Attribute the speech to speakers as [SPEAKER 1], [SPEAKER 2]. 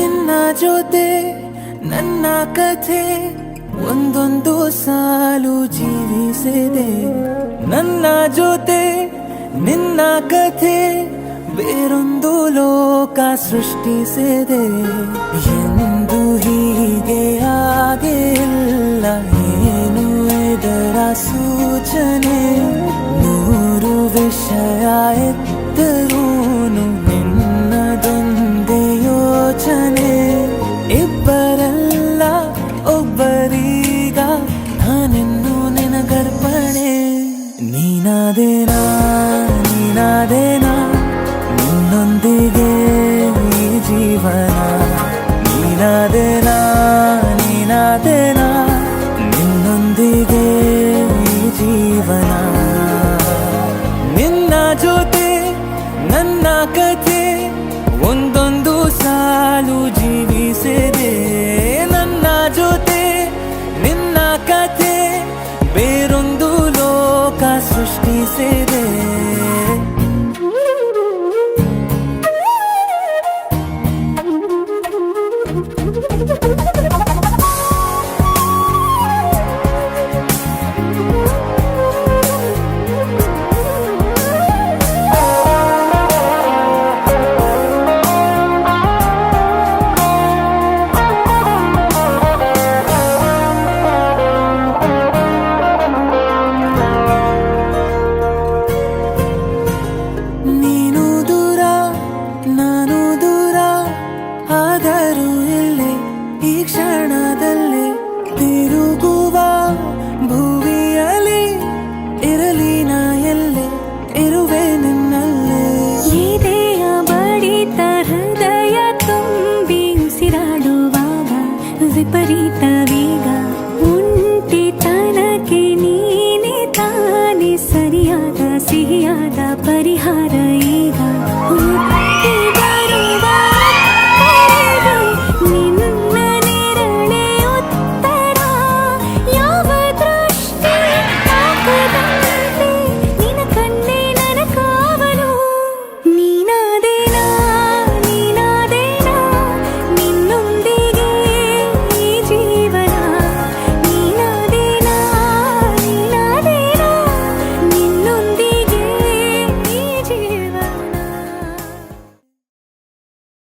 [SPEAKER 1] ನಿನ್ನ ಜೊತೆ ನನ್ನ ಕಥೆ ಒಂದೊಂದು ಸಾಲು ಜೀವಿಸಿದೆ. ನನ್ನ ಜೊತೆ ನಿನ್ನ ಕಥೆ ಬೇರೊಂದು ಲೋಕ ಸೃಷ್ಟಿಸಿದೆ. ಎಂದು ಹೀಗೆ ಆಗಿಲ್ಲ, ಏನು ಇದರ ಸೂಚನೆ? ನೂರು ವಿಷಯ ಎತ್ತರೂನು ನಿನ್ನದೊಂದೇ ಯೋಚನೆ. ಇಬ್ಬರಲ್ಲ ಒಬ್ಬರೀಗ ನಾನಿನ್ನು ನಿನಗರ್ಪಣೆ. ನೀನಾದೇನಾ ನೀನಾದೇನಾ ನಿನ್ನೊಂದಿಗೆ ಈ ಜೀವನ. ನೀನಾದೇನಾ ನೀನಾದೇನಾ ನಿನ್ನೊಂದಿಗೆ ಈ ಜೀವನ. ನಿನ್ನ ಜೊತೆ ನನ್ನ ಕಥೆ ಒಂದೊಂದು ಸಾಲು ಜೀವಿಸಿದೆ. ನನ್ನ ಜೊತೆ ನಿನ್ನ ಕಥೆ ಬೇರೊಂದು ಲೋಕ ಸೃಷ್ಟಿಸಿದೆ. ನೀನು ದೂರ ನಾನು ದೂರ ಆದರೂ ಇಲ್ಲೇ ಈ ಕ್ಷಣದಲ್ಲಿ ತಿರುಗುವ ಭುವಿಯಲ್ಲಿ ಇರಲಿ ನಾ ಎಲ್ಲೆ ಇರುವೆ ನಿನ್ನಲ್ಲೇ.
[SPEAKER 2] ಎದೆಯ ಬಡಿತ ಹೃದಯ ತುಂಬಿ ಉಸಿರಾಡುವಾಗ ವಿಪರೀತ ವೇಗ